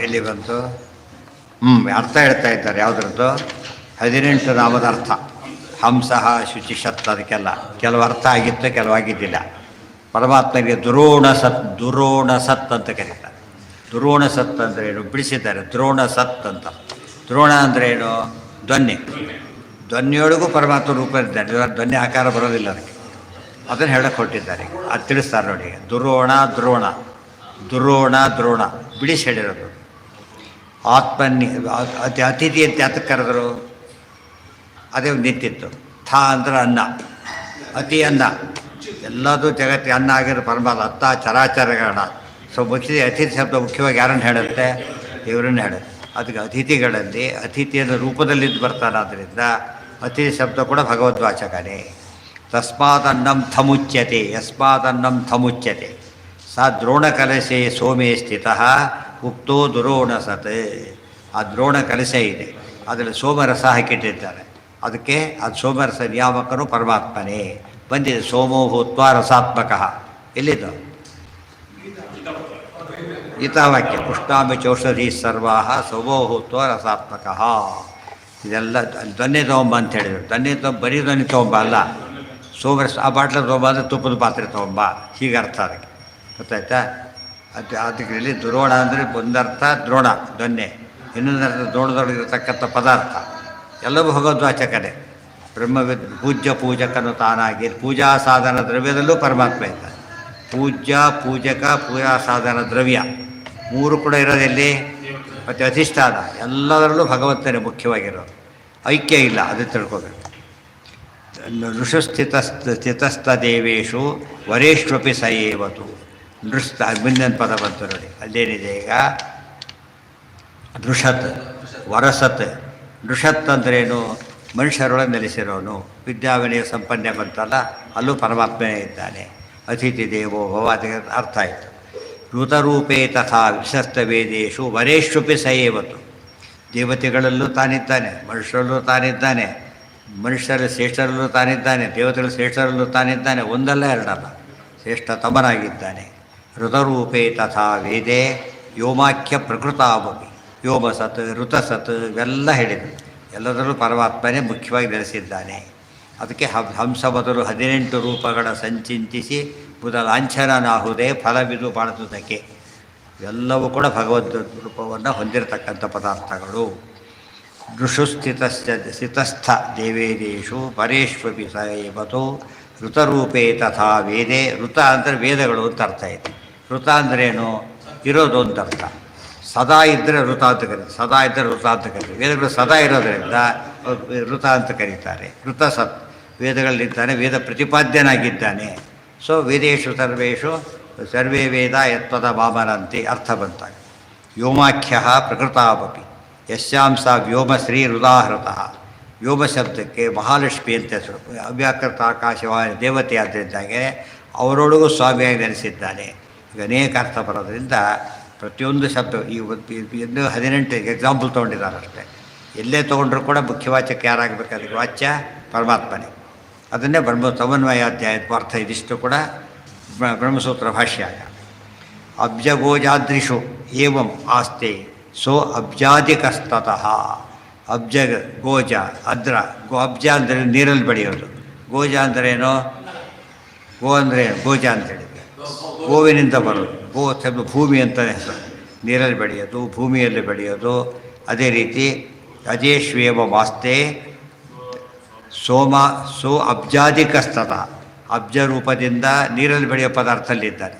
ಎಲ್ಲಿ ಬಂತು? ಅರ್ಥ ಹೇಳ್ತಾ ಇದ್ದಾರೆ ಯಾವುದ್ರದ್ದು? 18 ನಾಮದ ಅರ್ಥ. ಹಂಸಃ ಶುಚಿಷತ್, ಅದಕ್ಕೆಲ್ಲ ಕೆಲವು ಅರ್ಥ ಆಗಿತ್ತು, ಕೆಲವಾಗಿದ್ದಿಲ್ಲ. ಪರಮಾತ್ಮನಿಗೆ ದುರೋಣ ಸತ್ ಅಂತ ಕರೀತಾರೆ. ದುರೋಣ ಸತ್ ಅಂದರೆ ಏನು? ಬಿಡಿಸಿದ್ದಾರೆ ದ್ರೋಣ ಸತ್ ಅಂತ. ದ್ರೋಣ ಅಂದರೆ ಏನು? ಧ್ವನಿಯೊಳಗೂ ಪರಮಾತ್ಮ ರೂಪ ಇದ್ದಾನೆ, ಧ್ವನಿ ಆಕಾರ ಬರೋದಿಲ್ಲ ಅದಕ್ಕೆ. ಅದನ್ನು ಹೇಳಕ್ಕೆ ಹೊರಟಿದ್ದಾರೆ. ಅದು ತಿಳಿಸ್ತಾರೆ ನೋಡಿ. ದುರೋಣ ಬಿಡಿಸಿ ಹೇಳಿರೋದು. ಆತ್ಮನ್ನಿ ಅತಿಥಿ ಅಂತ ಯಾತಕ್ಕೆ ಕರೆದರು? ಅದೇ ನಿಂತಿತ್ತು. ಅಂದರೆ ಅನ್ನ, ಅತಿ ಅನ್ನ, ಎಲ್ಲದೂ ಜಗತ್ತಿಗೆ ಅನ್ನ ಆಗಿರೋ ಪರಮಾತ್ಮ. ಅತ್ತ ಚರಾಚರಗಣ. ಮುಖ್ಯ ಅತಿಥಿ ಶಬ್ದ ಮುಖ್ಯವಾಗಿ ಯಾರನ್ನು ಹೇಳುತ್ತೆ? ದೇವರನ್ನು ಹೇಳುತ್ತೆ. ಅದಕ್ಕೆ ಅತಿಥಿಗಳಲ್ಲಿ ಅತಿಥಿಯ ರೂಪದಲ್ಲಿದ್ದು ಬರ್ತಾನೆ. ಆದ್ದರಿಂದ ಅತಿಥಿ ಶಬ್ದ ಕೂಡ ಭಗವದ್ವಾಚಕನೇ. ಯಸ್ಮಾದನ್ನಂ ಥಮುಚ್ಯತೆ ಸಾ ದ್ರೋಣಕಲಶೆ ಸೋಮೇ ಸ್ಥಿತಃ ಉಕ್ತೋ ದುರೋಣ ಸತ್. ಆ ದ್ರೋಣ ಕಲಶ ಇದೆ, ಅದರಲ್ಲಿ ಸೋಮರಸ ಹಾಕಿಟ್ಟಿದ್ದಾರೆ. ಅದಕ್ಕೆ ಅದು ಸೋಮರಸ ನಿಯಾಮಕನು ಪರಮಾತ್ಮನೇ. ಬಂದಿದೆ ಸೋಮೋ ಭೂತ್ವ ರಸಾತ್ಮಕ. ಎಲ್ಲಿದ್ದು? ಗೀತಾವಾಕ್ಯ. ಪುಷ್ಣಾಮಿ ಚೌಷಧಿ ಸರ್ವಾಹ ಸೋಮೋ ಭೂತ್ವ ರಸಾತ್ಮಕ. ಇದೆಲ್ಲ ಧ್ವನಿ ತೊಗೊಂಬ ಅಂತ ಹೇಳಿದರು. ಬರೀ ಧ್ವನಿ ತೊಗೊಂಬ ಅಲ್ಲ, ಸೋಮರಸ ಆ ಬಾಟ್ಲ ತೊಗೊಂಬ ಅಂದರೆ ತುಪ್ಪದ ಪಾತ್ರೆ ತೊಗೊಂಬ, ಹೀಗೆ ಅರ್ಥ ಅದಕ್ಕೆ. ಗೊತ್ತಾಯ್ತಾ? ಅದಕ್ಕೆ ದುರೋಣ ಅಂದರೆ ಒಂದರ್ಥ ದ್ರೋಣ ಧ್ವನ್ನೆ, ಇನ್ನೊಂದರ್ಥ ದ್ರೋಣದೊಳಗಿರತಕ್ಕಂಥ ಪದಾರ್ಥ. ಎಲ್ಲವೂ ಭಗವದ್ವಾಚಕನೇ. ಪೂಜ್ಯ ಪೂಜಕನು ತಾನಾಗಿ ಪೂಜಾ ಸಾಧನ ದ್ರವ್ಯದಲ್ಲೂ ಪರಮಾತ್ಮ ಇದ್ದಾನೆ. ಪೂಜ್ಯ ಪೂಜಕ ಪೂಜಾ ಸಾಧನ ದ್ರವ್ಯ ಮೂರು ಕೂಡ ಇರೋದೆಲ್ಲಿ? ಮತ್ತು ಅಧಿಷ್ಠಾನ ಎಲ್ಲದರಲ್ಲೂ ಭಗವಂತನೇ ಮುಖ್ಯವಾಗಿರೋದು. ಐಕ್ಯ ಇಲ್ಲ, ಅದು ತಿಳ್ಕೋಬೇಕು. ನೃಷಸ್ಥಿತಸ್ಥ ದೇವೇಶು ವರೇಶ್ವಪಿ ಸ ಏವತು. ಮುಂದಿನ ಪದ ಬಂತು ನೋಡಿ. ಅಲ್ಲೇನಿದೆ ಈಗ? ನೃಷತ್ ವರಸತ್. ನೃಷತ್ ಅಂದ್ರೇನು? ಮನುಷ್ಯರೊಳಗೆ ನೆಲೆಸಿರೋನು. ವಿದ್ಯಾವಿನಯ ಸಂಪನ್ನೆ ಬಂತಲ್ಲ, ಅಲ್ಲೂ ಪರಮಾತ್ಮನೇ ಇದ್ದಾನೆ. ಅತಿಥಿ ದೇವೋ ಭವ, ಅದಕ್ಕೆ ಅರ್ಥ ಆಯಿತು. ಋತರೂಪೇ ತಥಾ ವಿಶಸ್ತ ವೇದೇಶು ವರೇಶ್ವಪಿ ಸ ಏವತು. ದೇವತೆಗಳಲ್ಲೂ ತಾನಿದ್ದಾನೆ, ಮನುಷ್ಯರಲ್ಲೂ ತಾನಿದ್ದಾನೆ, ಮನುಷ್ಯರ ಶ್ರೇಷ್ಠರಲ್ಲೂ ತಾನಿದ್ದಾನೆ, ದೇವತೆಗಳ ಶ್ರೇಷ್ಠರಲ್ಲೂ ತಾನಿದ್ದಾನೆ. ಒಂದಲ್ಲ ಎರಡಲ್ಲ, ಶ್ರೇಷ್ಠತಮನಾಗಿದ್ದಾನೆ. ಋತರೂಪೇ ತಥಾ ವೇದೇ ವ್ಯೋಮಾಖ್ಯ ಪ್ರಕೃತಾವಪಿ. ವ್ಯೋಮಸತ್ ಋತಸತ್ ಇವೆಲ್ಲ ಹೇಳಿದರು. ಎಲ್ಲದರಲ್ಲೂ ಪರಮಾತ್ಮನೇ ಮುಖ್ಯವಾಗಿ ನೆಲೆಸಿದ್ದಾನೆ. ಅದಕ್ಕೆ ಹಂಸ ಮೊದಲು 18 ರೂಪಗಳ ಸಂಚಿಂತಿಸಿ ಲಾಂಛನನಾಹುದೇ ಫಲವಿದು ಬಾಳುವುದಕ್ಕೆ. ಎಲ್ಲವೂ ಕೂಡ ಭಗವದ್ ರೂಪವನ್ನು ಹೊಂದಿರತಕ್ಕಂಥ ಪದಾರ್ಥಗಳು. ಸ್ಥಿತಸ್ಥ ದೇವೇದೇಶು ಪರೇಶ್ವಪಿ ಸ ಏವತು ಋತರೂಪೇ ತಥಾ ವೇದೇ. ಋತ ಅಂದರೆ ವೇದಗಳು ಅಂತ ಅರ್ಥ ಇದೆ. ಋತ ಅಂದ್ರೇನು? ಇರೋದು ಅಂತ ಅರ್ಥ. ಸದಾ ಇದ್ದರೆ ಋತ ಅಂತ ಕರೀತಾರೆ, ಸದಾ ಇದ್ದರೆ ಋತ ಅಂತ ಕರೀತಾರೆ. ವೇದಗಳು ಸದಾ ಇರೋದರಿಂದ ಋತ ಅಂತ ಕರೀತಾರೆ. ಋತ ಸತ್, ವೇದಗಳಲ್ಲಿದ್ದಾನೆ, ವೇದ ಪ್ರತಿಪಾದ್ಯನಾಗಿದ್ದಾನೆ. ಸೊ ವೇದೇಶು ಸರ್ವೇಶು ಸರ್ವೇ ವೇದ ಯತ್ಪದ ಮಾಮನಂತೆ ಅರ್ಥ ಬಂತಾಗ. ವ್ಯೋಮಾಖ್ಯ ಪ್ರಕೃತಾವಪಿ ಯಶ್ಯಾಂಸ ವ್ಯೋಮಶ್ರೀ ಹೃದಾಹೃತಃ. ವ್ಯೋಮ ಶಬ್ದಕ್ಕೆ ಮಹಾಲಕ್ಷ್ಮಿ ಅಂತ ಹೆಸರು. ಅವ್ಯಾಕೃತ ಆಕಾಶವಾಣಿ ದೇವತೆ ಆದ್ದರಿಂದಾಗೆ ಅವರೊಳಗೂ ಸ್ವಾಮಿಯಾಗಿ ನೆಲೆಸಿದ್ದಾನೆ. ಈಗ ಅನೇಕ ಅರ್ಥ ಬರೋದ್ರಿಂದ ಪ್ರತಿಯೊಂದು ಶಬ್ದ ಈ 18 ಎಕ್ಸಾಂಪಲ್ ತೊಗೊಂಡಿದ್ದಾರೆ ಅಷ್ಟೇ. ಎಲ್ಲೇ ತೊಗೊಂಡ್ರೂ ಕೂಡ ಮುಖ್ಯವಾಚಕ ಯಾರಾಗಬೇಕು? ಅದಕ್ಕೆ ವಾಚ್ಯ ಪರಮಾತ್ಮನೇ. ಅದನ್ನೇ ಸಮನ್ವಯಾಧ್ಯಾಯದ ಅರ್ಥ. ಇದಿಷ್ಟು ಕೂಡ ಬ್ರಹ್ಮಸೂತ್ರ ಭಾಷ್ಯ. ಅಬ್ಜಗೋಜಾದೃಶು ಏವಂ ಆಸ್ತೆ ಸೋ ಅಬ್ಜಾದಿಕಸ್ತತಃ. ಅಬ್ಜ ಗೋಜ ಅದ್ರ ಅಬ್ಜ ಅಂದರೆ ನೀರಲ್ಲಿ ಬೆಳೆಯೋದು. ಗೋಜ ಅಂದ್ರೇನು? ಗೋ ಅಂದರೆ ಗೋಜ ಅಂತೇಳಿ ಗೋವಿನಿಂದ ಬರೋದು. ಗೋ ಶಬ್ದ ಭೂಮಿ ಅಂತಲೇ ಹೆಸರು. ನೀರಲ್ಲಿ ಬೆಳೆಯೋದು, ಭೂಮಿಯಲ್ಲಿ ಬೆಳೆಯೋದು. ಅದೇ ರೀತಿ ಅಜೇಶ್ವೇವ ವಾಸ್ತೆ ಸೋ ಅಬ್ಜಾದಿಕಸ್ತತ. ಅಬ್ಜ ರೂಪದಿಂದ ನೀರಲ್ಲಿ ಬೆಳೆಯೋ ಪದಾರ್ಥದಲ್ಲಿದ್ದಾರೆ.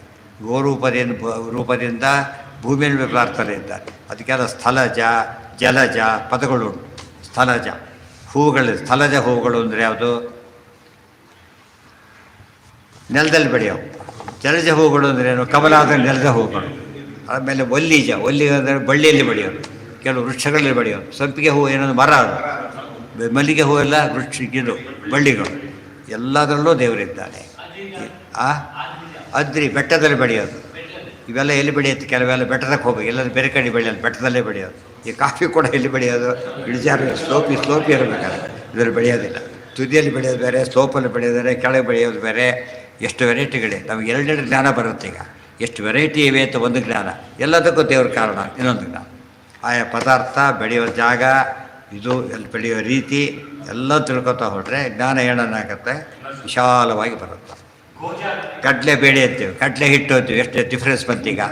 ರೂಪದಿಂದ ಭೂಮಿಯಲ್ಲಿ ಪದಾರ್ಥದಲ್ಲಿದ್ದಾರೆ. ಅದಕ್ಕೆಲ್ಲ ಸ್ಥಳಜ ಜಲಜ ಪದಗಳುಂಟು. ಸ್ಥಳಜ ಹೂವುಗಳು, ಸ್ಥಳಜ ಹೂವುಗಳು ಅಂದರೆ ಯಾವುದು? ನೆಲದಲ್ಲಿ ಬೆಳೆಯೋವು. ಜಲಜ ಹೂವುಗಳು ಅಂದ್ರೇನು? ಕಮಲಾದ ನೆಲದ ಹೂವುಗಳು. ಆಮೇಲೆ ಒಲ್ಲಿ ಅಂದರೆ ಬಳ್ಳಿಯಲ್ಲಿ ಬೆಳೆಯೋದು, ಕೆಲವು ವೃಕ್ಷಗಳಲ್ಲಿ ಬೆಳೆಯೋದು. ಸಂಪಿಗೆ ಹೂವು ಏನೊಂದು ಮರ, ಅದು ಮಲ್ಲಿಗೆ ಹೂವೆಲ್ಲ ಇದು ಬಳ್ಳಿಗಳು. ಎಲ್ಲದರಲ್ಲೂ ದೇವರಿದ್ದಾನೆ. ಅದ್ರಿ ಬೆಟ್ಟದಲ್ಲಿ ಬೆಳೆಯೋದು. ಇವೆಲ್ಲ ಎಲ್ಲಿ ಬೆಳೆಯುತ್ತೆ? ಕೆಲವೆಲ್ಲ ಬೆಟ್ಟದಕ್ಕೆ ಹೋಗ್ಬೇಕು, ಎಲ್ಲರೂ ಬೇರೆ ಕಡೆ ಬೆಳೆಯೋದು, ಬೆಟ್ಟದಲ್ಲೇ ಬೆಳೆಯೋದು. ಈ ಕಾಫಿ ಕೂಡ ಎಲ್ಲಿ ಬೆಳೆಯೋದು? ಇಳಿಜಾರು ಸ್ಲೋಪಿ ಇರಬೇಕಾದ್ರೆ ಇದರಲ್ಲಿ ಬೆಳೆಯೋದಿಲ್ಲ. ತುದಿಯಲ್ಲಿ ಬೆಳೆಯೋದು ಬೇರೆ, ಸ್ಲೋಪಲ್ಲಿ ಬೆಳೆಯೋದು ಬೇರೆ, ಕೆಳಗೆ ಬೆಳೆಯೋದು ಬೇರೆ. ಎಷ್ಟು ವೆರೈಟಿಗಳೇ. ನಮಗೆ ಎರಡೆರಡು ಜ್ಞಾನ ಬರುತ್ತೆ. ಈಗ ಎಷ್ಟು ವೆರೈಟಿ ಇವೆ ಅಂತ ಒಂದು ಜ್ಞಾನ, ಎಲ್ಲದಕ್ಕೂ ದೇವ್ರ ಕಾರಣ ಇನ್ನೊಂದು ಜ್ಞಾನ. ಆಯಾ ಪದಾರ್ಥ ಬೆಳೆಯೋ ಜಾಗ, ಇದು ಎಲ್ಲಿ ಬೆಳೆಯೋ ರೀತಿ ಎಲ್ಲ ತಿಳ್ಕೊತಾ ಹೊರಟ್ರೆ ಜ್ಞಾನ ಏನಾಗುತ್ತೆ, ವಿಶಾಲವಾಗಿ ಬರುತ್ತೆ. ಕಡಲೆ ಬೇಳೆ ಅಂತೀವಿ, ಕಡಲೆ ಹಿಟ್ಟು ಅಂತೀವಿ, ಎಷ್ಟು ಡಿಫ್ರೆನ್ಸ್ ಬಂತೀಗ.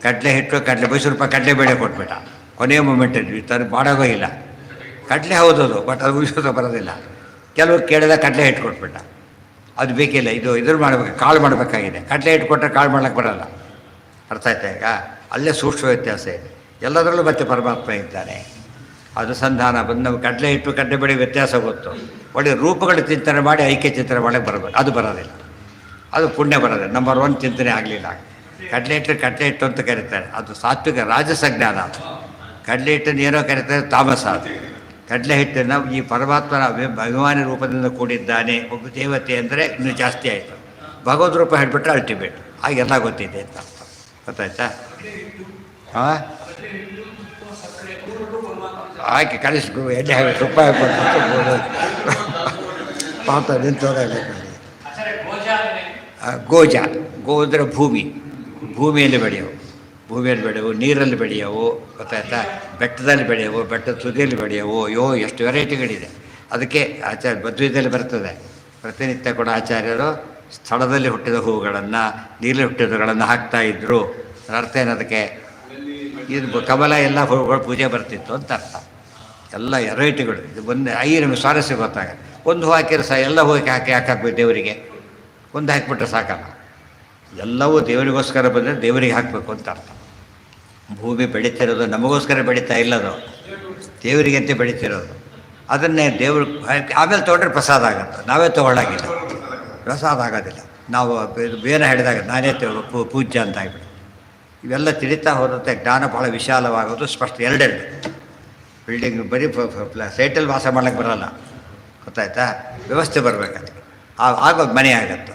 ಕಡಲೆ ಹಿಟ್ಟು ಮೈಸೂರು ರೂಪಾಯಿ ಕಡಲೆ ಬೇಳೆ ಕೊಟ್ಬಿಟ್ಟ, ಕೊನೆಯ ಮೂಮೆಂಟಲ್ಲಿ ತನಗೆ ಮಾಡೋಗೋ ಇಲ್ಲ. ಕಡಲೆ ಹೌದದು, ಬಟ್ ಅದು ಉಳಿಸೋದು ಬರೋದಿಲ್ಲ. ಕೆಲವು ಕೇಳಿದ ಕಡಲೆ ಹಿಟ್ಟು ಕೊಟ್ಬಿಟ್ಟ, ಅದು ಬೇಕಿಲ್ಲ, ಇದ್ರ ಮಾಡಬೇಕು, ಕಾಳು ಮಾಡಬೇಕಾಗಿದೆ. ಕಡಲೆ ಹಿಟ್ಟು ಕೊಟ್ಟರೆ ಕಾಳು ಮಾಡ್ಲಿಕ್ಕೆ ಬರೋಲ್ಲ. ಅರ್ಥ ಆಯ್ತಾ ಈಗ? ಅಲ್ಲೇ ಸೂಕ್ಷ್ಮ ವ್ಯತ್ಯಾಸ ಇದೆ. ಎಲ್ಲದರಲ್ಲೂ ಮತ್ತೆ ಪರಮಾತ್ಮ ಇದ್ದಾನೆ. ಅನುಸಂಧಾನ ಬಂದು ನಾವು ಕಡಲೆ ಹಿಟ್ಟು ಕಡಲೆ ಬೇಳೆ ವ್ಯತ್ಯಾಸ ಗೊತ್ತು. ಒಳ್ಳೆ ರೂಪಗಳು ಚಿಂತನೆ ಮಾಡಿ ಐಕ್ಯ ಚಿಂತನೆ ಮಾಡಕ್ಕೆ ಬರಬೇಕು, ಅದು ಬರೋದಿಲ್ಲ, ಅದು ಪುಣ್ಯ ಬರೋದಿಲ್ಲ. ನಂಬರ್ 1 ಚಿಂತನೆ ಆಗಲಿಲ್ಲ. ಕಡಲೆ ಹಿಟ್ಟು ಅಂತ ಕರೀತಾರೆ, ಅದು ಸಾತ್ವಿಕ ರಾಜಸ ಜ್ಞಾನ. ಕಡಲೆ ಹಿಟ್ಟನ್ನು ಏನೋ ಕರೀತಾರೆ, ತಾಮಸ. ಅದು ಕಡಲೆ ಹಿಟ್ಟನ್ನು ಈ ಪರಮಾತ್ಮನ ಅಭಿಮಾನಿ ರೂಪದಿಂದ ಕೂಡಿದ್ದಾನೆ ಒಬ್ಬ ದೇವತೆ ಅಂದರೆ ಇನ್ನೂ ಜಾಸ್ತಿ ಆಯಿತು. ಭಗವದ್ ರೂಪ ಹೇಳಿಬಿಟ್ರೆ ಅಲ್ಟಿಮೇಟ್, ಹಾಗೆಲ್ಲ ಗೊತ್ತಿದೆ ಅಂತ ಗೊತ್ತಾಯ್ತಾ? ಹಾಂ, ಹಾಕಿ ಕಳಿಸ್ಕೊ, ಎಣ್ಣೆ ಹಾಕಿ ತುಪ್ಪ ಹಾಕ್ಬಿಟ್ಟು ಪಾಪ ನಿಂತೋಗಲ್ಲ. ಗೋಜ, ಗೋ ಅಂದರೆ ಭೂಮಿಯಲ್ಲಿ ಬೆಳೆಯವು, ನೀರಲ್ಲಿ ಬೆಳೆಯವು, ಗೊತ್ತಾಯ್ತಾ? ಬೆಟ್ಟದಲ್ಲಿ ಬೆಳೆಯವು, ಬೆಟ್ಟದ ತುದಿಯಲ್ಲಿ ಬೆಳೆಯವು. ಎಷ್ಟು ವೆರೈಟಿಗಳಿದೆ. ಅದಕ್ಕೆ ಆಚಾರ್ಯ ಮಧ್ವದಲ್ಲಿ ಬರ್ತದೆ, ಪ್ರತಿನಿತ್ಯ ಕೂಡ ಆಚಾರ್ಯರು ಸ್ಥಳದಲ್ಲಿ ಹುಟ್ಟಿದ ಹೂವುಗಳನ್ನು, ನೀರಲ್ಲಿ ಹುಟ್ಟಿದವುಗಳನ್ನು ಹಾಕ್ತಾಯಿದ್ರು. ಅರ್ಥ ಏನದಕ್ಕೆ? ಇದು ಕಮಲ ಎಲ್ಲ ಹೂವುಗಳು ಪೂಜೆ ಬರ್ತಿತ್ತು ಅಂತ ಅರ್ಥ. ಎಲ್ಲ ವೆರೈಟಿಗಳು. ಇದು ನಮಗೆ ಸ್ವಾರಸ್ಯ ಗೊತ್ತಾಗುತ್ತೆ. ಒಂದು ಹೂ ಹಾಕಿದ್ರೆ ಎಲ್ಲ ಹೂವಿಗೆ ಹಾಕಬೇಕು ದೇವರಿಗೆ. ಒಂದು ಹಾಕಿಬಿಟ್ರೆ ಸಾಕಲ್ಲ, ಎಲ್ಲವೂ ದೇವರಿಗೋಸ್ಕರ ಬಂದರೆ ದೇವರಿಗೆ ಹಾಕಬೇಕು ಅಂತ ಅರ್ಥ. ಭೂಮಿ ಬೆಳೀತಿರೋದು ನಮಗೋಸ್ಕರ ಬೆಳೀತಾ ಇಲ್ಲದು, ದೇವರಿಗೆ ಅಂತ ಬೆಳೀತಿರೋದು. ಅದನ್ನೇ ದೇವರು ಆಮೇಲೆ ತೊಗೊಂಡ್ರೆ ಪ್ರಸಾದ ಆಗುತ್ತೆ. ನಾವೇ ತೊಗೊಳ್ಳಾಗಿಲ್ಲ, ಪ್ರಸಾದ ಆಗೋದಿಲ್ಲ. ನಾವು ಬೇರೆ ಹೇಳಿದಾಗ ನಾನೇ ಪೂಜ್ಯ ಅಂತ ಆಗಿಬಿಟ್ಟು ಇವೆಲ್ಲ ತಿಳಿತಾ ಹೋದಂತೆ ಜ್ಞಾನ ಭಾಳ ವಿಶಾಲವಾಗೋದು ಸ್ಪಷ್ಟ. ಎರಡೆರಡು ಬಿಲ್ಡಿಂಗ್ ಬರೀ ಸೈಟಲ್ಲಿ ವಾಸ ಮಾಡ್ಲಿಕ್ಕೆ ಬರೋಲ್ಲ, ಗೊತ್ತಾಯ್ತಾ? ವ್ಯವಸ್ಥೆ ಬರಬೇಕಂತ ಆಗೋದು ಮನೆ ಆಗುತ್ತೆ.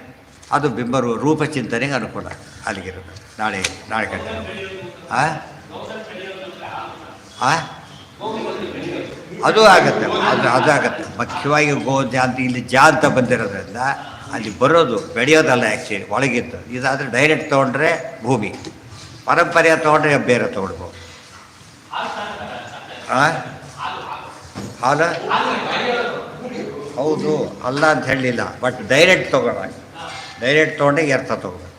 ಅದು ಬಿಂಬರು ರೂಪ ಚಿಂತನೆಗೆ ಅನುಕೂಲ ಅಲ್ಲಿಗಿರುತ್ತೆ. ನಾಳೆ ಗಂಟೆ ಅದು ಆಗುತ್ತೆ, ಅದು ಆಗುತ್ತೆ. ಮುಖ್ಯವಾಗಿ ಅಂತ ಇಲ್ಲಿ ಅಂತ ಬಂದಿರೋದ್ರಿಂದ ಅಲ್ಲಿ ಬರೋದು ಬೆಳೆಯೋದಲ್ಲ, ಆ್ಯಕ್ಚುಲಿ ಒಳಗಿದ್ದು. ಇದಾದರೆ ಡೈರೆಕ್ಟ್ ತೊಗೊಂಡ್ರೆ ಭೂಮಿ, ಪರಂಪರೆಯ ತೊಗೊಂಡ್ರೆ ಬೇರೆ ತೊಗೊಳ್ಬೋದು. ಹಾಲು ಹೌದು ಅಲ್ಲ ಅಂತ ಹೇಳಲಿಲ್ಲ, ಬಟ್ ಡೈರೆಕ್ಟ್ ತೊಗೊಂಡ್ರೆ ಅರ್ಥ ತೊಗೋಬೇಕು.